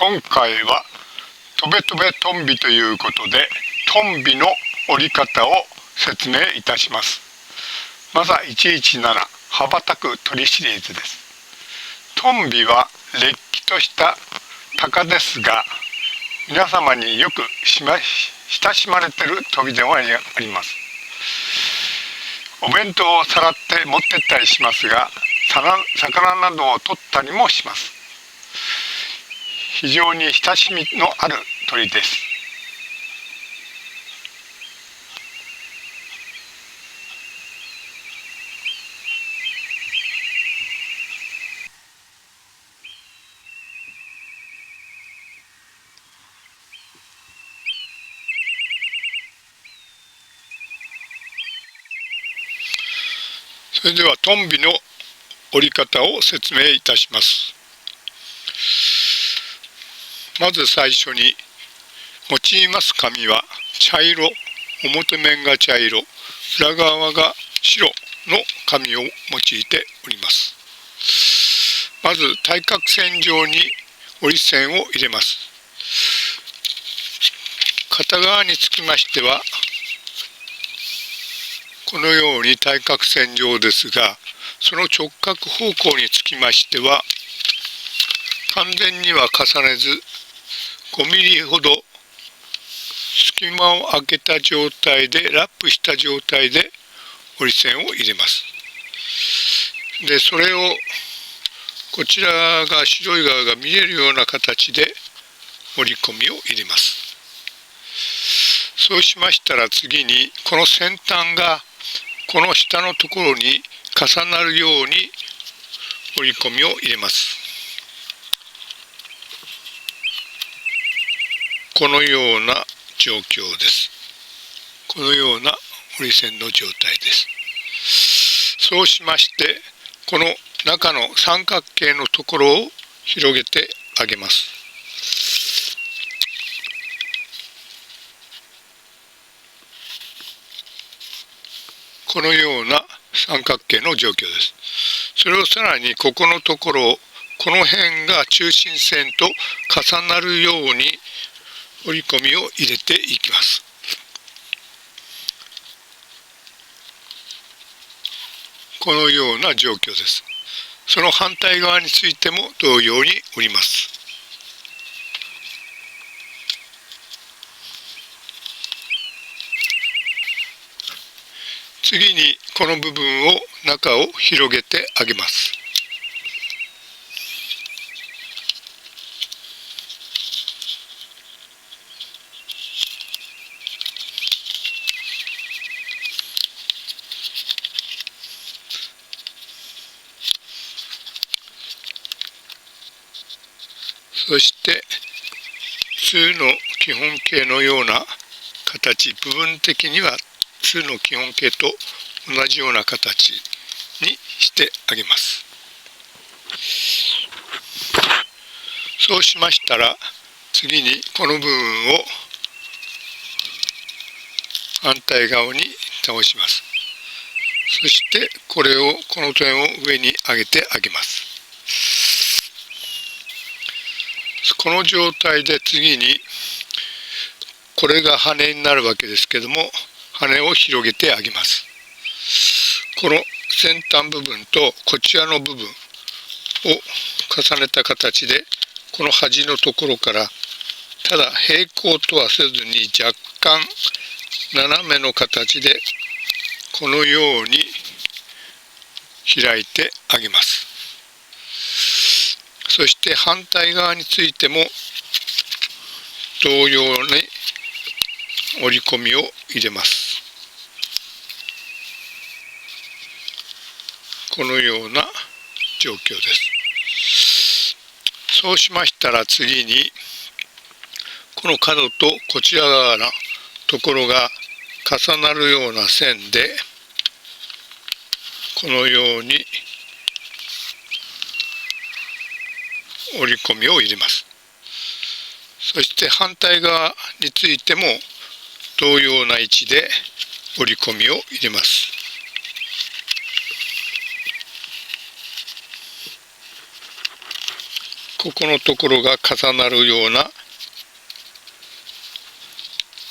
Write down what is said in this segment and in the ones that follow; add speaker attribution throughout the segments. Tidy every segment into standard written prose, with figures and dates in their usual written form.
Speaker 1: 今回はとべとべトンビということでトンビの折り方を説明いたします。まずは117羽ばたく鳥シリーズです。トンビはれっきとした鷹ですが、皆様によく親しまれている鳥ではあります。お弁当をさらって持ってったりしますが、魚などを取ったりもします。非常に親しみのある鳥です。それではトンビの折り方を説明いたします。まず最初に用います紙は茶色、表面が茶色、裏側が白の紙を用いております。まず対角線上に折り線を入れます。片側につきましてはこのように対角線上ですが、その直角方向につきましては完全には重ねず5ミリほど隙間を空けた状態でラップした状態で折り線を入れます。でそれをこちらが白い側が見えるような形で折り込みを入れます。そうしましたら次にこの先端がこの下のところに重なるように折り込みを入れます。このような状況です。このような折り線の状態です。そうしましてこの中の三角形のところを広げてあげます。このような三角形の状況です。それをさらにここのところをこの辺が中心線と重なるように折り込みを入れていきます。このような状況です。その反対側についても同様に折ります。次にこの部分を中を広げてあげます。そして2の基本形のような形、部分的には2の基本形と同じような形にしてあげます。そうしましたら次にこの部分を反対側に倒します。そしてこの点を上に上げてあげます。この状態で次にこれが羽になるわけですけども、羽を広げてあげます。この先端部分とこちらの部分を重ねた形でこの端のところからただ平行とはせずに若干斜めの形でこのように開いてあげます。そして反対側についても同様に折り込みを入れます。このような状況です。そうしましたら次にこの角とこちら側のところが重なるような線でこのように折り込みを入れます。そして反対側についても同様な位置で折り込みを入れます。ここのところが重なるような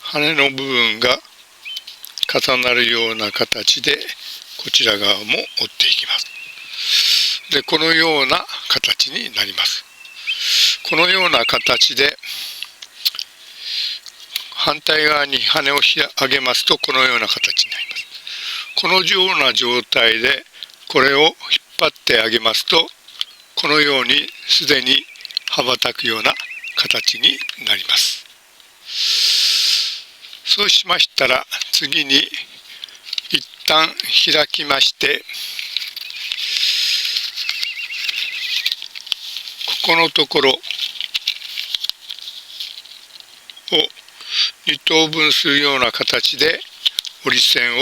Speaker 1: 羽の部分が重なるような形でこちら側も折っていきます。で、このような形になります。このような形で反対側に羽を上げますとこのような形になります。このような状態でこれを引っ張ってあげますとこのようにすでに羽ばたくような形になります。そうしましたら次に一旦開きましてここのところを2等分するような形で折り線を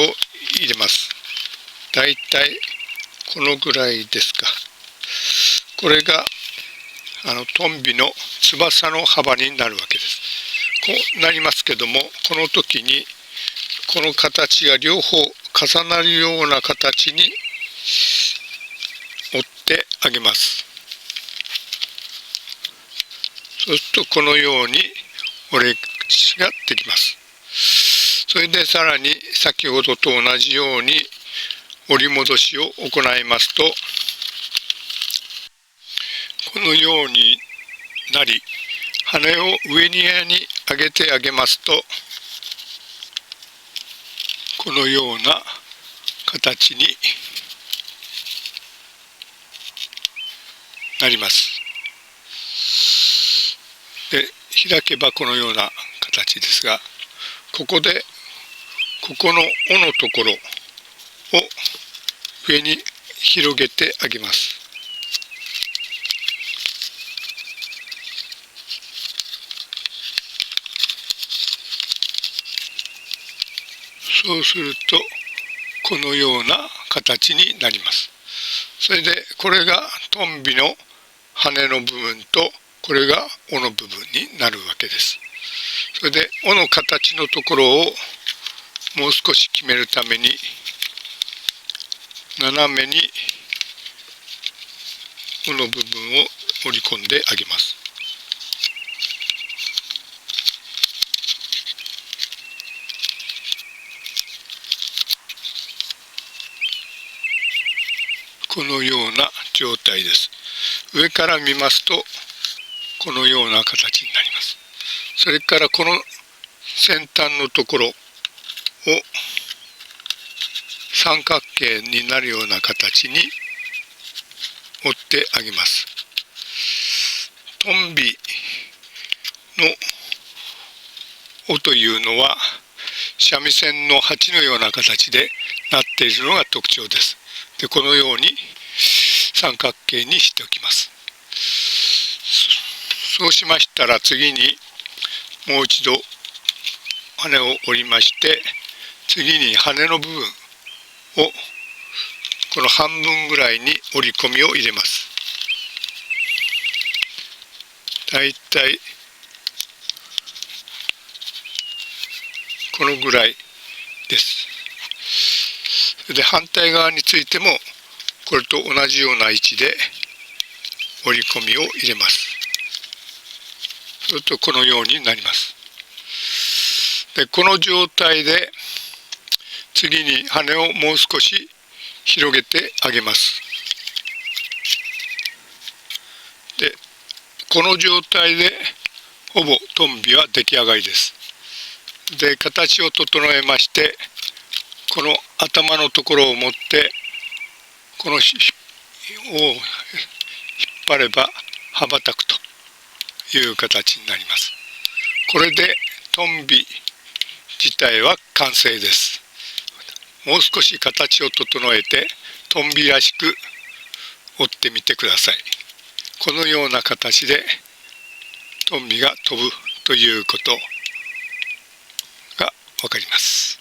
Speaker 1: 入れます。だいたいこのぐらいですか。これがトンビの翼の幅になるわけです。こうなりますけども、この時にこの形が両方重なるような形に折ってあげます。そうするとこのように折れ口ができます。それでさらに先ほどと同じように折り戻しを行いますとこのようになり羽を上に上げてあげますとこのような形になります。で、開けばこのような形ですが、ここでここの尾のところを上に広げてあげます。そうするとこのような形になります。それでこれがトンビの羽の部分とこれが尾の部分になるわけです。それで尾の形のところをもう少し決めるために斜めに尾の部分を折り込んであげます。このような状態です。上から見ますとこのような形になります。それからこの先端のところを三角形になるような形に折ってあげます。トンビの尾というのは三味線の鉢のような形でなっているのが特徴です。で、このように三角形にしておきます。そうしましたら次にもう一度羽を折りまして次に羽の部分をこの半分ぐらいに折り込みを入れます。だいたいこのぐらいです。それで反対側についてもこれと同じような位置で折り込みを入れます。するとこのようになります。で、この状態で次に羽をもう少し広げてあげます。で、この状態でほぼトンビは出来上がりです。で、形を整えましてこの頭のところを持ってこのを引っ張れば羽ばたくという形になります。これでトンビ自体は完成です。もう少し形を整えてトンビらしく折ってみてください。このような形でトンビが飛ぶということがわかります。